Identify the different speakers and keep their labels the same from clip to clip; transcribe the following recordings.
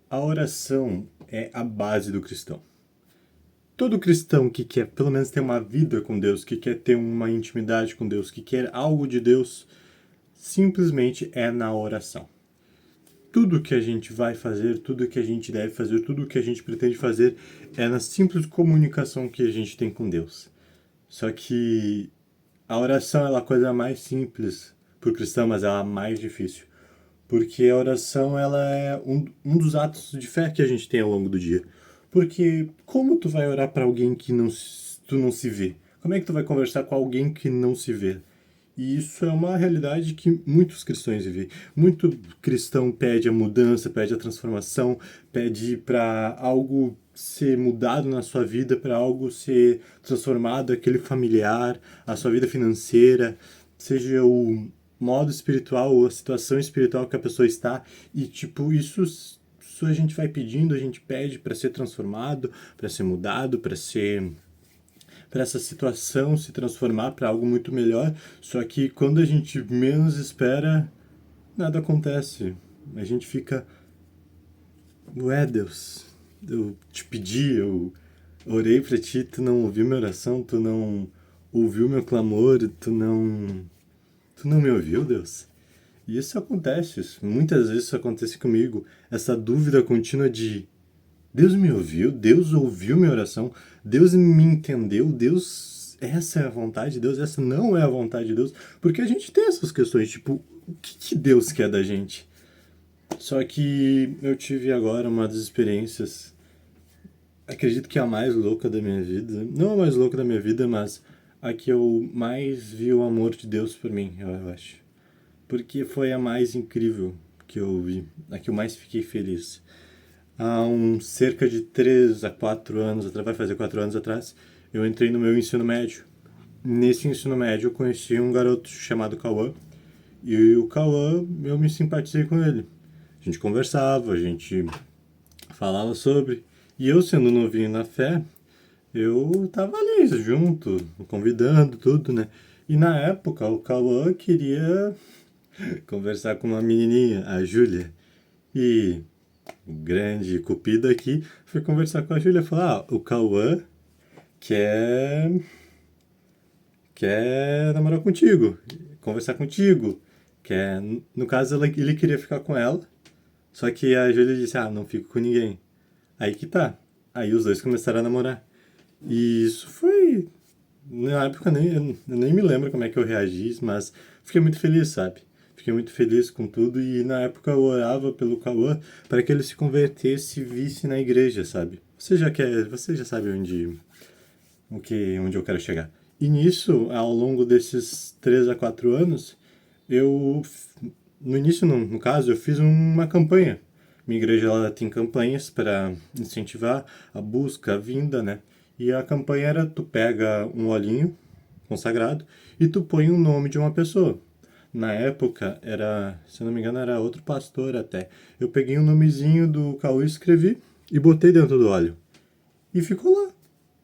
Speaker 1: A oração é a base do cristão. Todo cristão que quer pelo menos ter uma vida com Deus, que quer ter uma intimidade com Deus, que quer algo de Deus, simplesmente é na oração. Tudo que a gente vai fazer, tudo que a gente deve fazer, tudo que a gente pretende fazer é na simples comunicação que a gente tem com Deus. Só que a oração é a coisa mais simples para o cristão, mas é a mais difícil. Porque a oração ela é um dos atos de fé que a gente tem ao longo do dia. Porque como tu vai orar para alguém que tu não se vê? Como é que tu vai conversar com alguém que não se vê? E isso é uma realidade que muitos cristãos vivem. Muito cristão pede a mudança, pede a transformação, pede para algo ser mudado na sua vida, para algo ser transformado, aquele familiar, a sua vida financeira, seja o modo espiritual ou a situação espiritual que a pessoa está. E, tipo, isso a gente vai pedindo, a gente pede para ser transformado, para ser mudado, para essa situação se transformar para algo muito melhor. Só que quando a gente menos espera, nada acontece. A gente fica, ué, Deus, eu te pedi, eu orei para ti, tu não ouviu minha oração, tu não ouviu meu clamor, tu não me ouviu, Deus. E isso acontece, muitas vezes isso acontece comigo, essa dúvida contínua de Deus me ouviu, Deus ouviu minha oração, Deus me entendeu, Deus, essa é a vontade de Deus, essa não é a vontade de Deus, porque a gente tem essas questões, tipo, o que Deus quer da gente? Só que eu tive agora uma das experiências, acredito que a mais louca da minha vida, não a mais louca da minha vida, mas a que eu mais vi o amor de Deus por mim, eu acho. Porque foi a mais incrível que eu vi, a que eu mais fiquei feliz. Há cerca de 3 a 4 anos atrás, vai fazer 4 anos atrás, eu entrei no meu ensino médio. Nesse ensino médio eu conheci um garoto chamado Cauã, e o Cauã, eu me simpatizei com ele. A gente conversava, a gente falava sobre, e eu sendo novinho na fé, eu tava ali junto, convidando tudo, né? E na época o Cauã queria conversar com uma menininha, a Júlia. E o grande cupido aqui foi conversar com a Júlia e falar: o Cauã quer, quer namorar contigo, conversar contigo. Quer, no caso, ele queria ficar com ela, só que a Júlia disse: não fico com ninguém. Aí que tá. Aí os dois começaram a namorar. E isso foi. Na época eu nem me lembro como é que eu reagi, mas fiquei muito feliz, sabe? Fiquei muito feliz com tudo e na época eu orava pelo Cauã para que ele se convertesse e visse na igreja, sabe? Você já sabe onde eu quero chegar. E nisso, ao longo desses 3 a 4 anos, eu, no início, no caso, eu fiz uma campanha. Minha igreja ela tem campanhas para incentivar a busca, a vinda, né? E a campanha era: tu pega um olhinho consagrado e tu põe o nome de uma pessoa. Na época, era, se eu não me engano, era outro pastor até. Eu peguei o nomezinho do Cauê, escrevi e botei dentro do óleo. E ficou lá.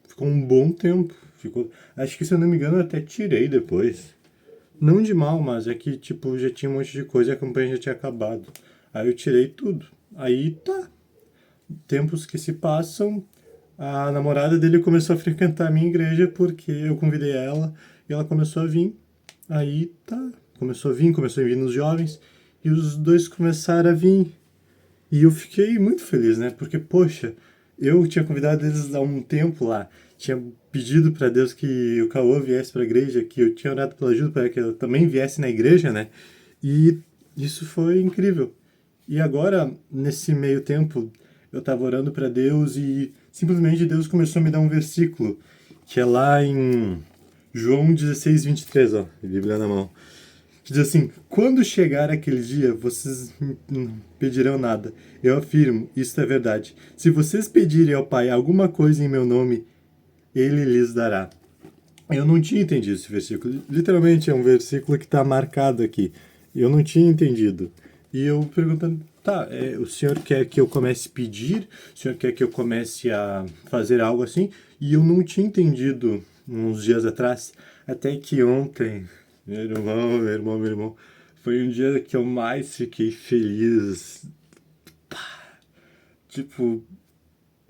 Speaker 1: Ficou um bom tempo. Ficou, acho que, se eu não me engano, eu até tirei depois. Não de mal, mas é que, tipo, já tinha um monte de coisa e a campanha já tinha acabado. Aí eu tirei tudo. Aí tá. Tempos que se passam, a namorada dele começou a frequentar a minha igreja porque eu convidei ela e ela começou a vir. Aí tá. Começou a vir nos jovens e os dois começaram a vir. E eu fiquei muito feliz, né? Porque, poxa, eu tinha convidado eles há um tempo lá. Tinha pedido para Deus que o Cauã viesse para a igreja, que eu tinha orado pela ajuda para que eu também viesse na igreja, né? E isso foi incrível. E agora, nesse meio tempo, eu estava orando para Deus e simplesmente Deus começou a me dar um versículo, que é lá em João 16:23, ó, Bíblia na mão, que diz assim: quando chegar aquele dia, vocês não pedirão nada. Eu afirmo, isso é verdade. Se vocês pedirem ao Pai alguma coisa em meu nome, Ele lhes dará. Eu não tinha entendido esse versículo. Literalmente é um versículo que está marcado aqui. Eu não tinha entendido. E eu perguntando: tá, o senhor quer que eu comece a pedir? O senhor quer que eu comece a fazer algo assim? E eu não tinha entendido uns dias atrás. Até que ontem, meu irmão, foi um dia que eu mais fiquei feliz. Tipo,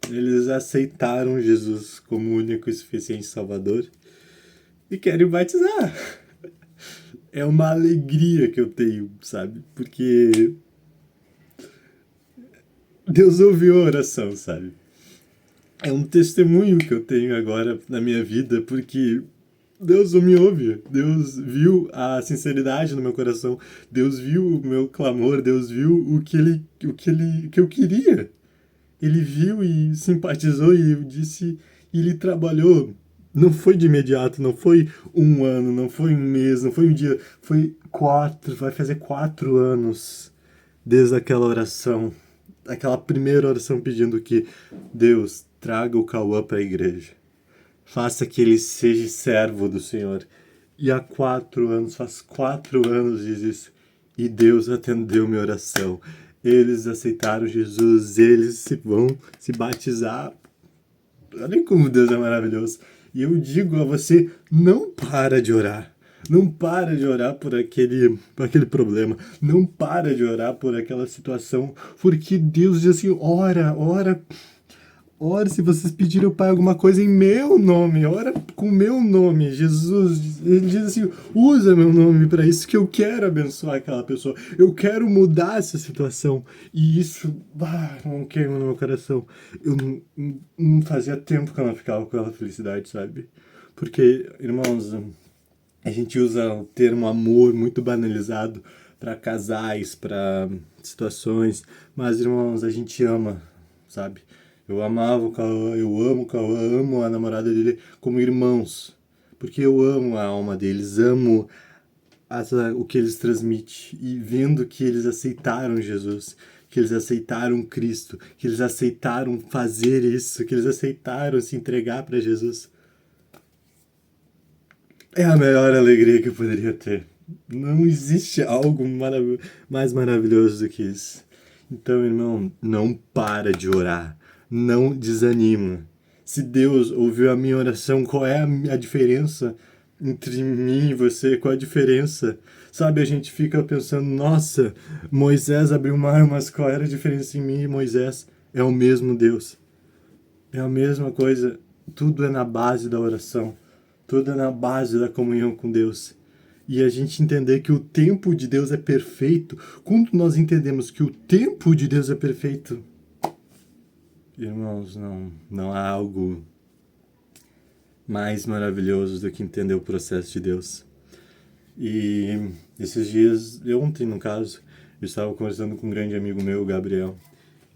Speaker 1: eles aceitaram Jesus como único e suficiente Salvador e querem batizar. É uma alegria que eu tenho, sabe? Porque Deus ouviu a oração, sabe? É um testemunho que eu tenho agora na minha vida, porque Deus me ouve, Deus viu a sinceridade no meu coração, Deus viu o meu clamor, Deus viu o que eu queria. Ele viu e simpatizou e disse, e ele trabalhou. Não foi de imediato, não foi um ano, não foi um mês, não foi um dia, foi 4, vai fazer 4 anos desde aquela oração, aquela primeira oração pedindo que Deus traga o Cauã para a igreja. Faça que ele seja servo do Senhor. E há 4 anos, faz 4 anos diz isso. E Deus atendeu minha oração. Eles aceitaram Jesus, eles vão se batizar. Olha como Deus é maravilhoso. E eu digo a você, não para de orar. Não para de orar por aquele problema. Não para de orar por aquela situação. Porque Deus diz assim, ora, ora. Ora, se vocês pedirem ao Pai alguma coisa em meu nome, ora com meu nome. Jesus, ele diz assim, usa meu nome para isso, que eu quero abençoar aquela pessoa. Eu quero mudar essa situação. E isso, não queima no meu coração. Eu não fazia tempo que eu não ficava com aquela felicidade, sabe? Porque, irmãos, a gente usa o termo amor muito banalizado para casais, para situações. Mas, irmãos, a gente ama, sabe? Eu amava o Cauã, eu amo o Cauã, amo a namorada dele como irmãos. Porque eu amo a alma deles, amo o que eles transmitem. E vendo que eles aceitaram Jesus, que eles aceitaram Cristo, que eles aceitaram fazer isso, que eles aceitaram se entregar para Jesus. É a melhor alegria que eu poderia ter. Não existe algo mais maravilhoso do que isso. Então, irmão, não para de orar. Não desanima. Se Deus ouviu a minha oração, qual é a diferença entre mim e você? Qual é a diferença? Sabe, a gente fica pensando, nossa, Moisés abriu o mar, mas qual era a diferença em mim e Moisés? É o mesmo Deus. É a mesma coisa. Tudo é na base da oração. Tudo é na base da comunhão com Deus. E a gente entender que o tempo de Deus é perfeito. Quando nós entendemos que o tempo de Deus é perfeito, irmãos, não há algo mais maravilhoso do que entender o processo de Deus. E esses dias, ontem no caso, eu estava conversando com um grande amigo meu, o Gabriel,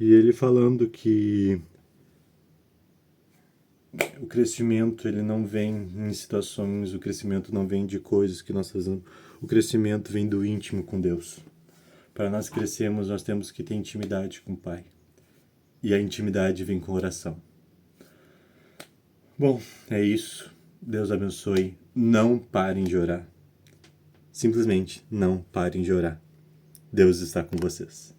Speaker 1: e ele falando que o crescimento, ele não vem em situações, o crescimento não vem de coisas que nós fazemos, o crescimento vem do íntimo com Deus. Para nós crescermos, nós temos que ter intimidade com o Pai. E a intimidade vem com oração. Bom, é isso. Deus abençoe. Não parem de orar. Simplesmente não parem de orar. Deus está com vocês.